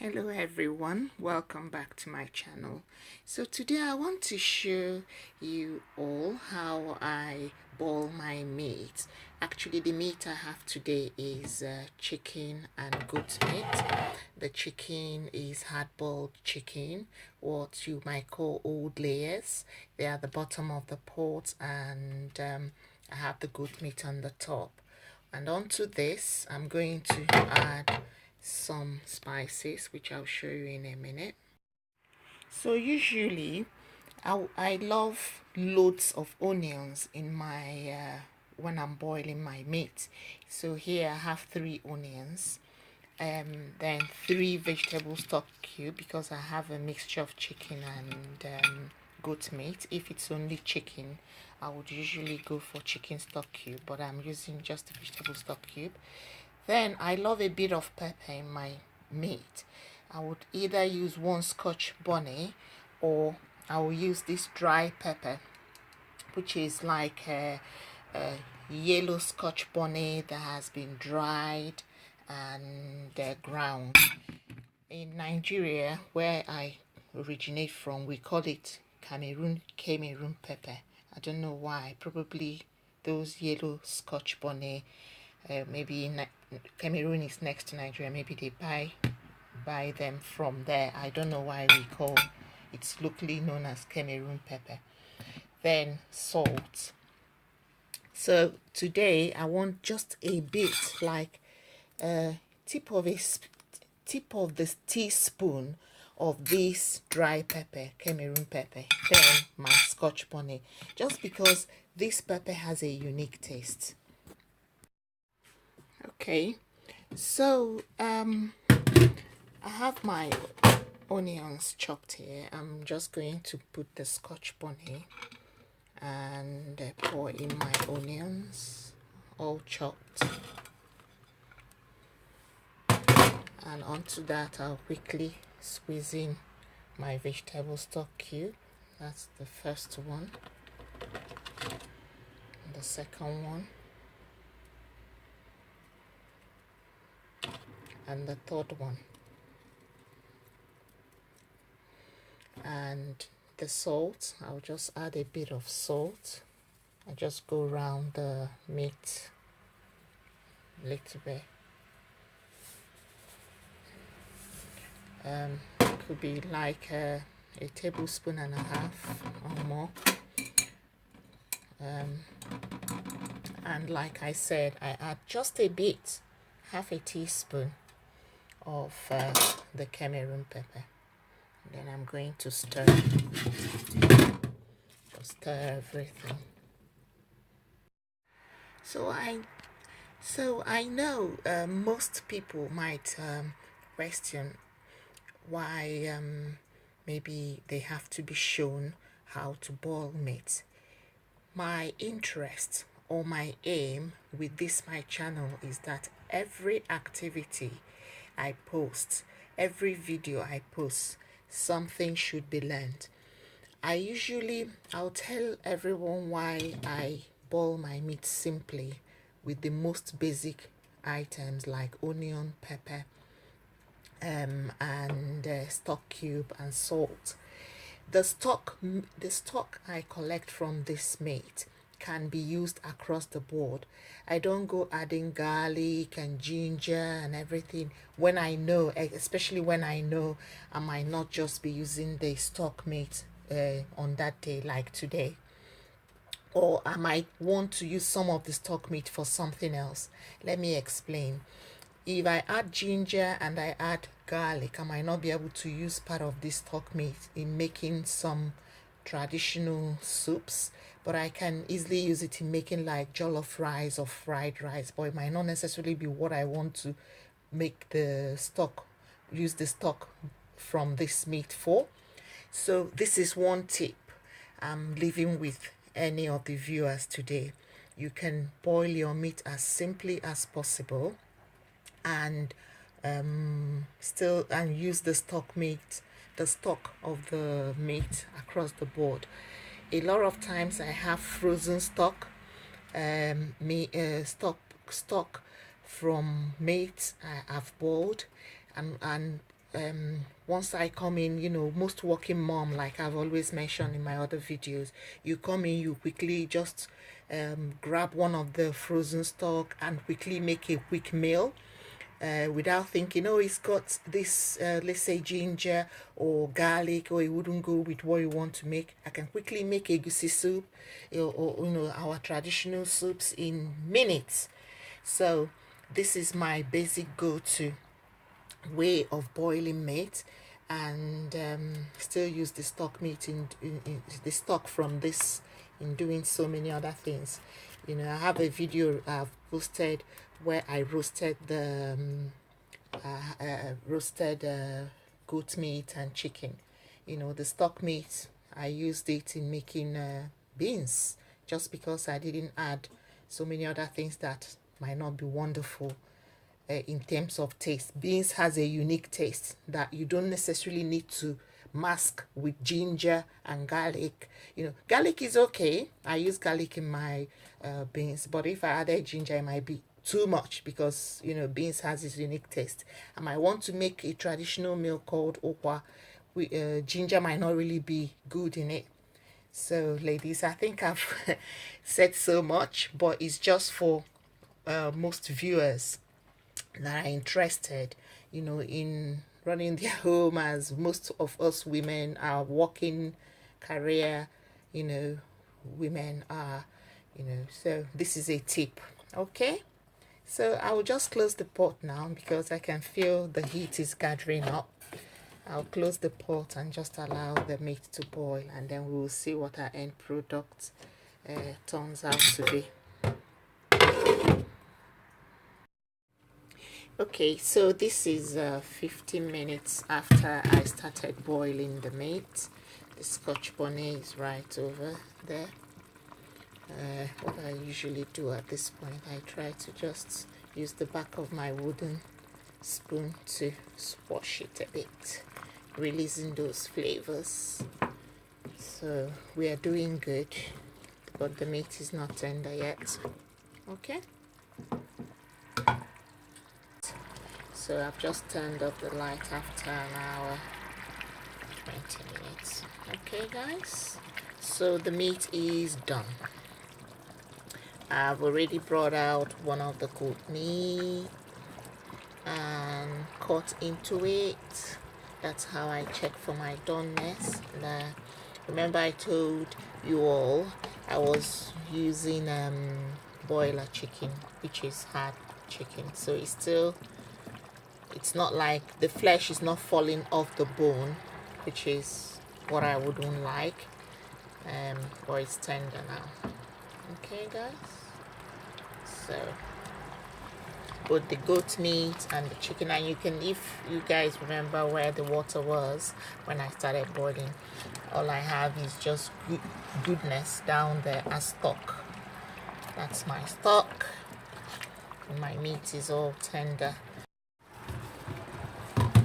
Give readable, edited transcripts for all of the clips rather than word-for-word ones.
Hello everyone, welcome back to my channel. So today I want to show you all how I boil my meat. Actually the meat I have today is chicken and goat meat. The chicken is hard-boiled chicken, what you might call old layers. They are the bottom of the pot, and I have the goat meat on the top. And onto this I'm going to add some spices, which I'll show you in a minute. So usually I love loads of onions in my when I'm boiling my meat. So here I have 3 onions, then 3 vegetable stock cube, because I have a mixture of chicken and goat meat. If it's only chicken, I would usually go for chicken stock cube, but I'm using just the vegetable stock cube. Then I love a bit of pepper in my meat. I would either use one Scotch bonnet, or I will use this dry pepper, which is like a yellow Scotch bonnet that has been dried and ground. In Nigeria, where I originate from, we call it Cameroon pepper. I don't know why. Probably those yellow Scotch bonnet, maybe Cameroon is next to Nigeria. Maybe they buy them from there. I don't know why we call it's locally known as Cameroon pepper. Then salt. So today I want just a bit, like a tip of this teaspoon of this dry pepper, Cameroon pepper. Then my Scotch bonnet, just because this pepper has a unique taste. Okay, so I have my onions chopped here. I'm just going to put the Scotch bonnet and pour in my onions, all chopped. And onto that, I'll quickly squeeze in my vegetable stock cube. That's the first one. The second one. And the third one. And the salt, I'll just add a bit of salt. I just go around the meat a little bit. Could be like a tablespoon and a half or more. And like I said, I add just a bit, half a teaspoon of the Cameroon pepper. Then I'm going to stir, just stir everything. So I know most people might question why maybe they have to be shown how to boil meat. My interest or my aim with my channel is that every activity I post, every video I post, something should be learned. I'll tell everyone why I boil my meat simply with the most basic items like onion, pepper, and stock cube and salt. The stock I collect from this meat can be used across the board. I don't go adding garlic and ginger and everything when I know, especially when I know I might not just be using the stock meat on that day, like today, or I might want to use some of the stock meat for something else. Let me explain. If I add ginger and I add garlic, I might not be able to use part of this stock meat in making some traditional soups, but I can easily use it in making like jollof rice or fried rice, but it might not necessarily be what I want to make use the stock from this meat for. So this is one tip I'm leaving with any of the viewers today. You can boil your meat as simply as possible and still use the stock of the meat across the board. A lot of times I have frozen stock from meat I've boiled, and once I come in, you know, most working mom, like I've always mentioned in my other videos, you come in, you quickly just grab one of the frozen stock and quickly make a quick meal, without thinking, oh, it's got this, let's say ginger or garlic, or it wouldn't go with what you want to make. I can quickly make a goosey soup, or you know, our traditional soups in minutes. So this is my basic go-to way of boiling meat, and still use the stock meat in the stock from this in doing so many other things. You know, I have a video I've posted where I roasted the roasted goat meat and chicken. You know, the stock meat, I used it in making beans, just because I didn't add so many other things that might not be wonderful in terms of taste. Beans has a unique taste that you don't necessarily need to mask with ginger and garlic. You know, garlic is okay. I use garlic in my beans, but if I added ginger, it might be too much, because you know, beans has this unique taste. I might want to make a traditional meal called okwa. Ginger might not really be good in it. So ladies, I think I've said so much, but it's just for most viewers that are interested, you know, in running their home, as most of us women are working career, you know, women are, you know. So this is a tip. Okay, so I will just close the pot now because I can feel the heat is gathering up. I'll close the pot and just allow the meat to boil, and then we will see what our end product turns out to be. Okay, so this is 15 minutes after I started boiling the meat. The Scotch bonnet is right over there. What I usually do at this point, I try to just use the back of my wooden spoon to squash it a bit, releasing those flavors. So we are doing good, but the meat is not tender yet. Okay. So I've just turned up the light after an hour, 20 minutes. Okay guys, so the meat is done. I've already brought out one of the goat meat and cut into it. That's how I check for my doneness. Remember I told you all I was using boiler chicken, which is hard chicken, so it's not like the flesh is not falling off the bone, which is what I wouldn't like. But it's tender now. Okay guys, so both the goat meat and the chicken, and you can, if you guys remember where the water was when I started boiling, all I have is just goodness down there as stock. That's my stock, and my meat is all tender.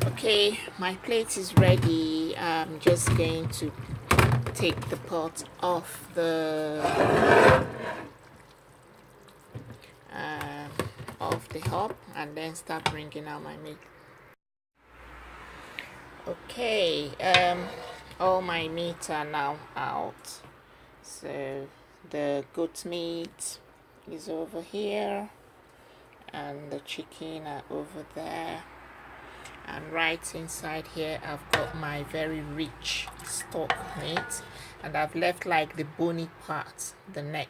Okay, my plate is ready. I'm just going to take the pot off the hob and then start bringing out my meat. Okay, all my meat are now out. So the goat meat is over here and the chicken are over there. And right inside here I've got my very rich stock meat, and I've left like the bony part, the neck,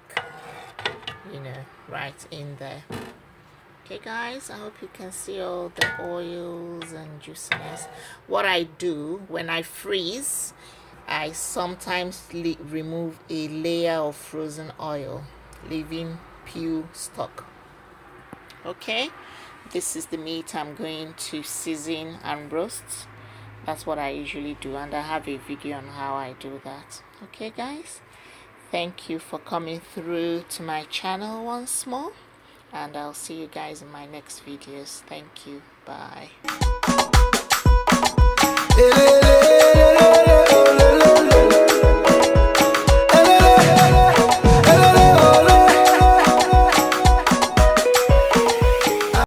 you know, right in there. Okay guys, I hope you can see all the oils and juiciness. What I do when I freeze, I sometimes remove a layer of frozen oil, leaving pure stock. Okay, this is the meat I'm going to season and roast. That's what I usually do, and I have a video on how I do that. Okay guys, thank you for coming through to my channel once more, and I'll see you guys in my next videos. Thank you. Bye.